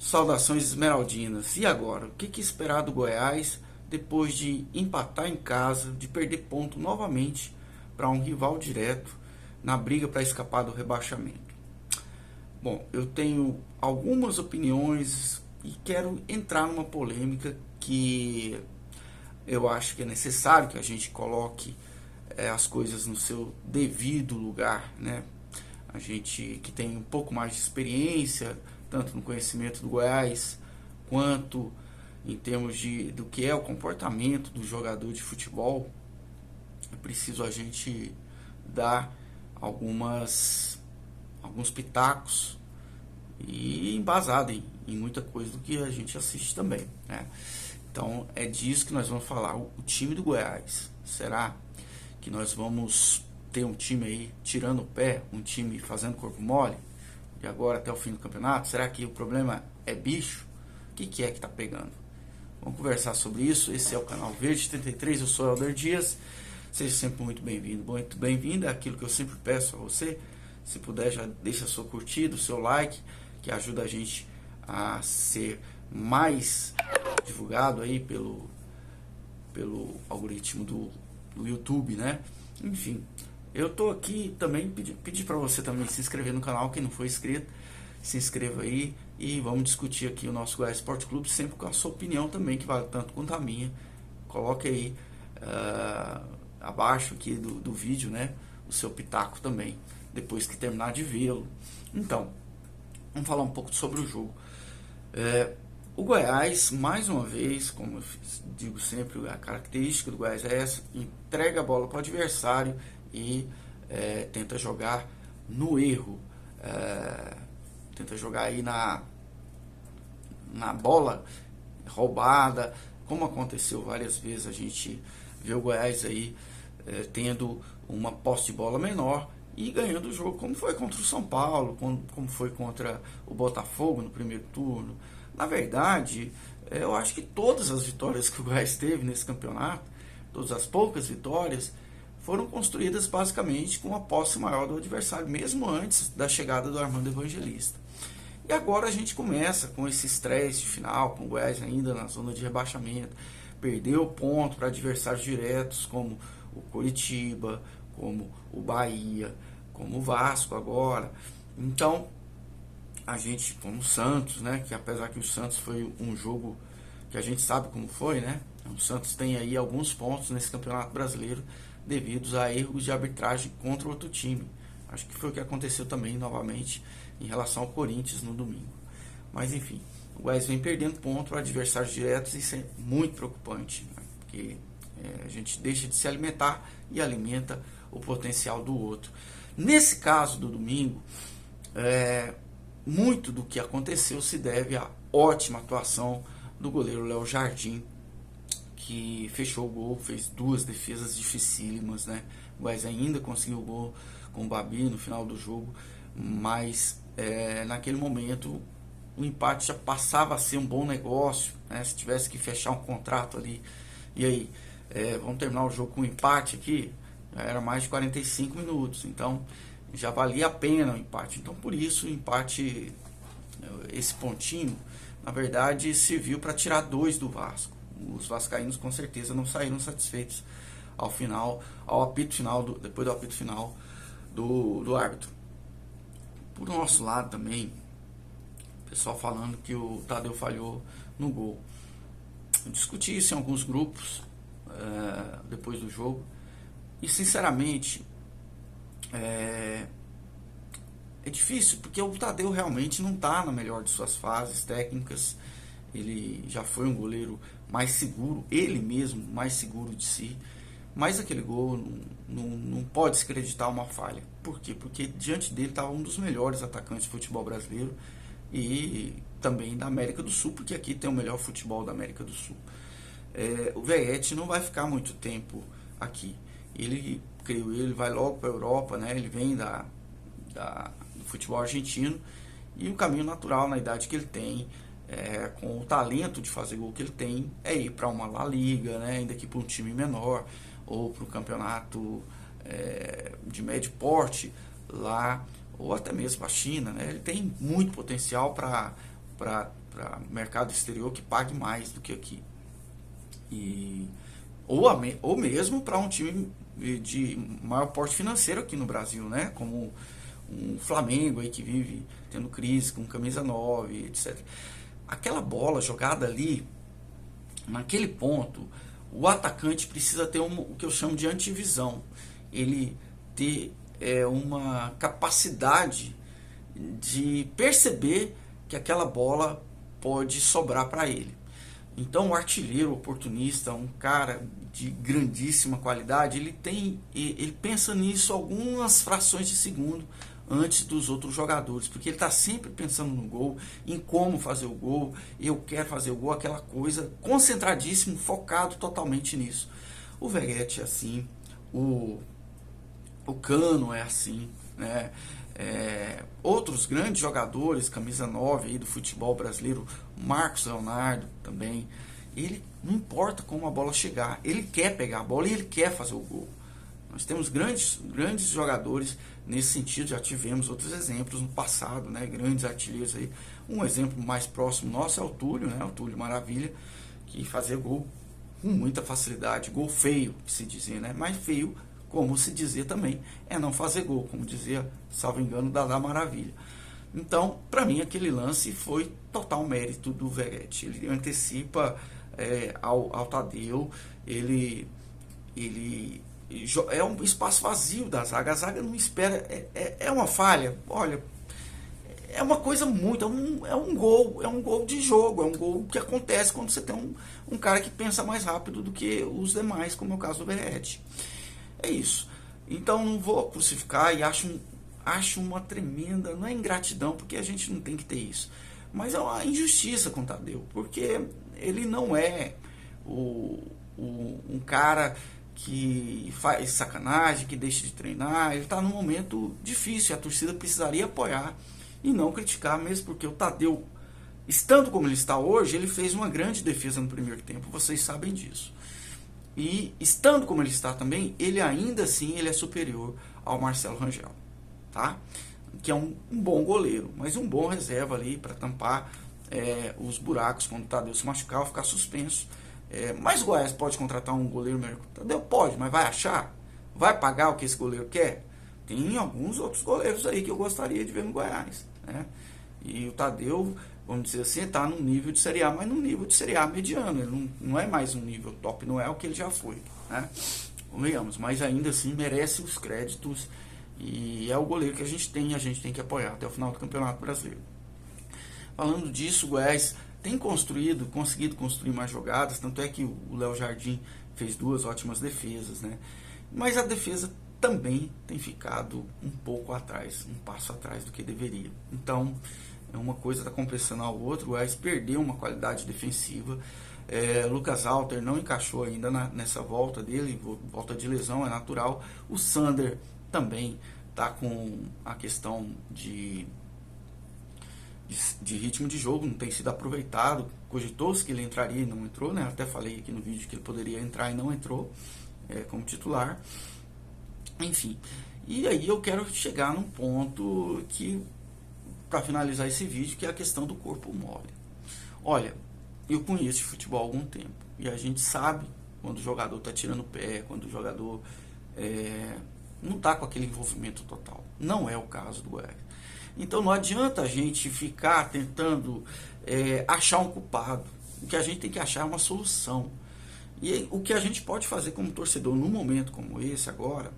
Saudações esmeraldinas. E agora? O que esperar do Goiás depois de empatar em casa, de perder ponto novamente para um rival direto na briga para escapar do rebaixamento? Bom, eu tenho algumas opiniões e quero entrar numa polêmica que eu acho que é necessário que a gente coloque as coisas no seu devido lugar, né? A gente que tem um pouco mais de experiência, tanto no conhecimento do Goiás, quanto em termos do que é o comportamento do jogador de futebol, é preciso a gente dar alguns pitacos e embasado em muita coisa do que a gente assiste também, né? Então é disso que nós vamos falar. O time do Goiás, será que nós vamos ter um time aí tirando o pé, um time fazendo corpo mole de agora até o fim do campeonato? Será que o problema é bicho? O que é que tá pegando? Vamos conversar sobre isso. Esse é o canal Verde 33, eu sou Helder Dias. Seja sempre muito bem-vindo, muito bem-vinda. É aquilo que eu sempre peço a você. Se puder, já deixa a sua curtida, o seu like, que ajuda a gente a ser mais divulgado aí pelo algoritmo do YouTube, né? Enfim, eu tô aqui também pedir para você também se inscrever no canal, quem não for inscrito, se inscreva aí e vamos discutir aqui o nosso Goiás Esporte Clube, sempre com a sua opinião também, que vale tanto quanto a minha. Coloque aí abaixo aqui do vídeo, né, o seu pitaco também, depois que terminar de vê-lo. Então, vamos falar um pouco sobre o jogo. O Goiás, mais uma vez, como eu digo sempre, a característica do Goiás é essa: entrega a bola para o adversário e tenta jogar no erro, tenta jogar aí na bola roubada, como aconteceu várias vezes. A gente vê o Goiás aí tendo uma posse de bola menor e ganhando o jogo, como foi contra o São Paulo, como foi contra o Botafogo no primeiro turno. Na verdade, eu acho que todas as vitórias que o Goiás teve nesse campeonato, todas as poucas vitórias, foram construídas basicamente com a posse maior do adversário, mesmo antes da chegada do Armando Evangelista. E agora a gente começa com esse estresse de final, com o Goiás ainda na zona de rebaixamento, perdeu ponto para adversários diretos como o Coritiba, como o Bahia, como o Vasco agora. Então, a gente, como o Santos, né, que apesar que o Santos foi um jogo que a gente sabe como foi, né, o Santos tem aí alguns pontos nesse Campeonato Brasileiro devido a erros de arbitragem contra outro time. Acho que foi o que aconteceu também novamente em relação ao Corinthians no domingo. Mas enfim, o Goiás vem perdendo ponto para adversários diretos e isso é muito preocupante, né, porque a gente deixa de se alimentar e alimenta o potencial do outro. Nesse caso do domingo, muito do que aconteceu se deve à ótima atuação do goleiro Léo Jardim, que fechou o gol, fez duas defesas dificílimas, né? O Goiás ainda conseguiu o gol com o Babi no final do jogo, mas naquele momento o empate já passava a ser um bom negócio, né? Se tivesse que fechar um contrato ali, e aí, vamos terminar o jogo com um empate aqui, já era mais de 45 minutos, então já valia a pena o empate. Então por isso o empate, esse pontinho, na verdade serviu para tirar 2 do Vasco. Os vascaínos com certeza não saíram satisfeitos ao final, depois do apito final do árbitro. Por nosso lado também, o pessoal falando que o Tadeu falhou no gol. Eu discuti isso em alguns grupos depois do jogo e sinceramente é difícil, porque o Tadeu realmente não está na melhor de suas fases técnicas. Ele já foi um goleiro mais seguro, ele mesmo mais seguro de si, mas aquele gol não pode se acreditar uma falha. Por quê? Porque diante dele estava um dos melhores atacantes de futebol brasileiro e também da América do Sul, porque aqui tem o melhor futebol da América do Sul. O Veete não vai ficar muito tempo aqui. Ele vai logo para a Europa, né? Ele vem do futebol argentino e o caminho natural na idade que ele tem, com o talento de fazer gol que ele tem, é ir para uma La Liga, né? Ainda que para um time menor ou para um campeonato de médio porte lá, ou até mesmo para a China, né? Ele tem muito potencial para para mercado exterior que pague mais do que aqui. Ou mesmo para um time de maior porte financeiro aqui no Brasil, né? Como um Flamengo aí que vive tendo crise com camisa 9, etc. Aquela bola jogada ali, naquele ponto, o atacante precisa ter o que eu chamo de antivisão. Ele ter uma capacidade de perceber que aquela bola pode sobrar para ele. Então, o artilheiro oportunista, um cara de grandíssima qualidade, ele pensa nisso algumas frações de segundo antes dos outros jogadores, porque ele está sempre pensando no gol, em como fazer o gol, eu quero fazer o gol, aquela coisa, concentradíssimo, focado totalmente nisso. O Veretti é assim, o Cano é assim, né? Outros grandes jogadores, camisa 9 aí do futebol brasileiro, Marcos Leonardo também, ele não importa como a bola chegar, ele quer pegar a bola e ele quer fazer o gol. Nós temos grandes jogadores nesse sentido, já tivemos outros exemplos no passado, né? Grandes artilheiros aí. Um exemplo mais próximo nosso é o Túlio, né? O Túlio Maravilha, que fazia gol com muita facilidade, gol feio, que se dizia, né? Mas feio, como se dizia também, é não fazer gol, como dizia, salvo engano, Dadá Maravilha. Então, para mim, aquele lance foi total mérito do Veretti. Ele antecipa ao Tadeu, ele é um espaço vazio da zaga, a zaga não espera, é uma falha, olha, é uma coisa muito, é um gol de jogo, é um gol que acontece quando você tem um cara que pensa mais rápido do que os demais, como é o caso do Veretti. É isso. Então não vou crucificar e acho uma tremenda, não é ingratidão, porque a gente não tem que ter isso, mas é uma injustiça com o Tadeu, porque ele não é um cara que faz sacanagem, que deixa de treinar. Ele está num momento difícil, a torcida precisaria apoiar e não criticar, mesmo porque o Tadeu, estando como ele está hoje, ele fez uma grande defesa no primeiro tempo, vocês sabem disso. E estando como ele está também, ele ainda assim ele é superior ao Marcelo Rangel, tá? Que é um bom goleiro, mas um bom reserva ali para tampar os buracos quando o Tadeu se machucar ou ficar suspenso. Mas o Goiás pode contratar um goleiro melhor que o Tadeu? Pode, mas vai achar? Vai pagar o que esse goleiro quer? Tem alguns outros goleiros aí que eu gostaria de ver no Goiás, né? E o Tadeu, vamos dizer assim, está num nível de Série A, mas num nível de Série A mediano. Ele não é mais um nível top, não é o que ele já foi, né? Convenhamos, mas ainda assim merece os créditos e é o goleiro que a gente tem que apoiar até o final do Campeonato Brasileiro. Falando disso, o Goiás tem conseguido construir mais jogadas, tanto é que o Léo Jardim fez 2 ótimas defesas, né? Mas a defesa também tem ficado um pouco atrás, um passo atrás do que deveria. Então, uma coisa está compensando a outra. O Goiás perdeu uma qualidade defensiva. Lucas Alter não encaixou ainda nessa volta dele, volta de lesão, é natural. O Sander também está com a questão de ritmo de jogo, não tem sido aproveitado. Cogitou-se que ele entraria e não entrou, né? Até falei aqui no vídeo que ele poderia entrar e não entrou como titular. Enfim, e aí eu quero chegar num ponto que, para finalizar esse vídeo, que é a questão do corpo mole. Olha, eu conheço futebol há algum tempo e a gente sabe quando o jogador está tirando o pé, quando o jogador não está com aquele envolvimento total. Não é o caso do Goiás. Então não adianta a gente ficar tentando achar um culpado. O que a gente tem que achar é uma solução. E o que a gente pode fazer como torcedor num momento como esse agora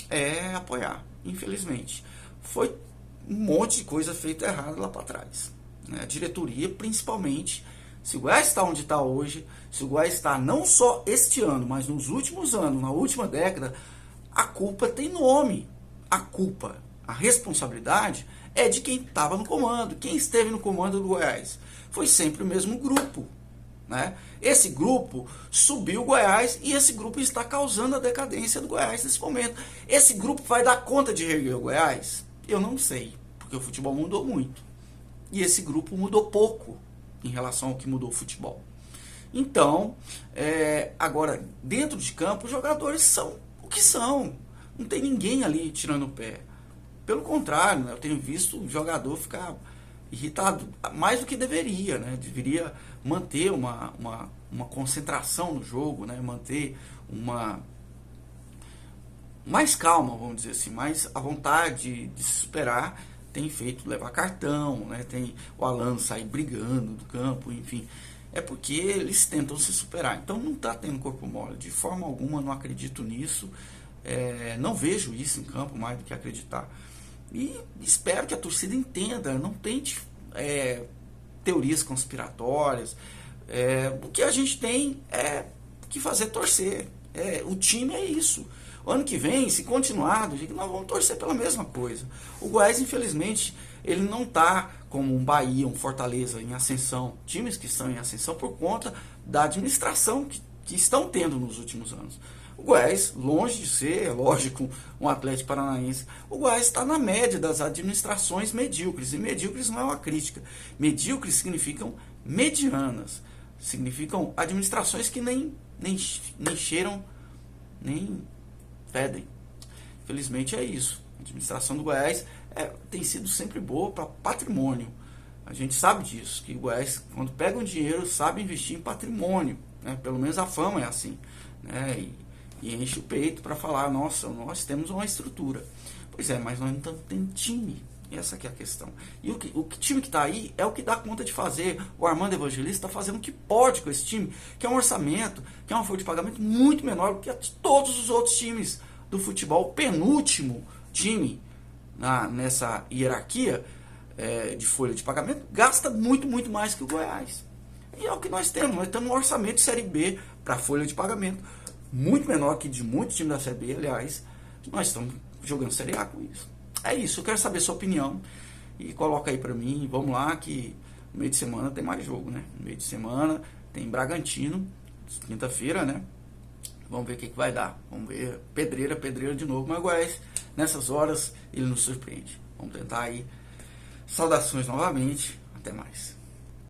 é apoiar. Infelizmente, foi um monte de coisa feita errada lá para trás, né? A diretoria, principalmente, se o Goiás está onde está hoje, se o Goiás está não só este ano, mas nos últimos anos, na última década, a culpa tem nome. A responsabilidade é de quem estava no comando. Quem esteve no comando do Goiás foi sempre o mesmo grupo, né? Esse grupo subiu o Goiás e esse grupo está causando a decadência do Goiás nesse momento. Esse grupo vai dar conta de reerguer o Goiás? Eu não sei, porque o futebol mudou muito. E esse grupo mudou pouco em relação ao que mudou o futebol. Então, agora, dentro de campo, os jogadores são o que são. Não tem ninguém ali tirando o pé. Pelo contrário, né, eu tenho visto o jogador ficar irritado, mais do que deveria, né? Deveria manter uma concentração no jogo, né? Manter uma mais calma, vamos dizer assim, mais a vontade de se superar tem feito levar cartão, né? Tem o Alan sair brigando do campo, enfim. É porque eles tentam se superar. Então não está tendo corpo mole, de forma alguma, não acredito nisso. Não vejo isso em campo mais do que acreditar. E espero que a torcida entenda, não tente teorias conspiratórias. O que a gente tem é que fazer torcer. O time é isso. O ano que vem, se continuar, nós vamos torcer pela mesma coisa. O Goiás, infelizmente, ele não está como um Bahia, um Fortaleza em ascensão, times que estão em ascensão por conta da administração que estão tendo nos últimos anos. O Goiás, longe de ser, lógico, um Atlético Paranaense, o Goiás está na média das administrações medíocres, e medíocres não é uma crítica. Medíocres significam medianas, significam administrações que nem cheiram, nem fedem. Infelizmente é isso. A administração do Goiás tem sido sempre boa para patrimônio. A gente sabe disso, que o Goiás, quando pega um dinheiro, sabe investir em patrimônio. Né? Pelo menos a fama é assim. Né? E enche o peito para falar, nossa, nós temos uma estrutura. Pois é, mas nós não estamos tendo time. Essa que é a questão. E o time que está aí é o que dá conta de fazer. O Armando Evangelista está fazendo o que pode com esse time, que é um orçamento, que é uma folha de pagamento muito menor do que todos os outros times do futebol. O penúltimo time nessa hierarquia de folha de pagamento gasta muito, muito mais que o Goiás. E é o que nós temos. Nós temos um orçamento de Série B para folha de pagamento muito menor que de muitos times da Série B, aliás. Nós estamos jogando Série A com isso. É isso, eu quero saber sua opinião e coloca aí pra mim, vamos lá que no meio de semana tem mais jogo, né? No meio de semana tem Bragantino, quinta-feira, né? Vamos ver o que vai dar, vamos ver, pedreira de novo, mas Goiás, nessas horas ele nos surpreende. Vamos tentar aí, saudações novamente, até mais.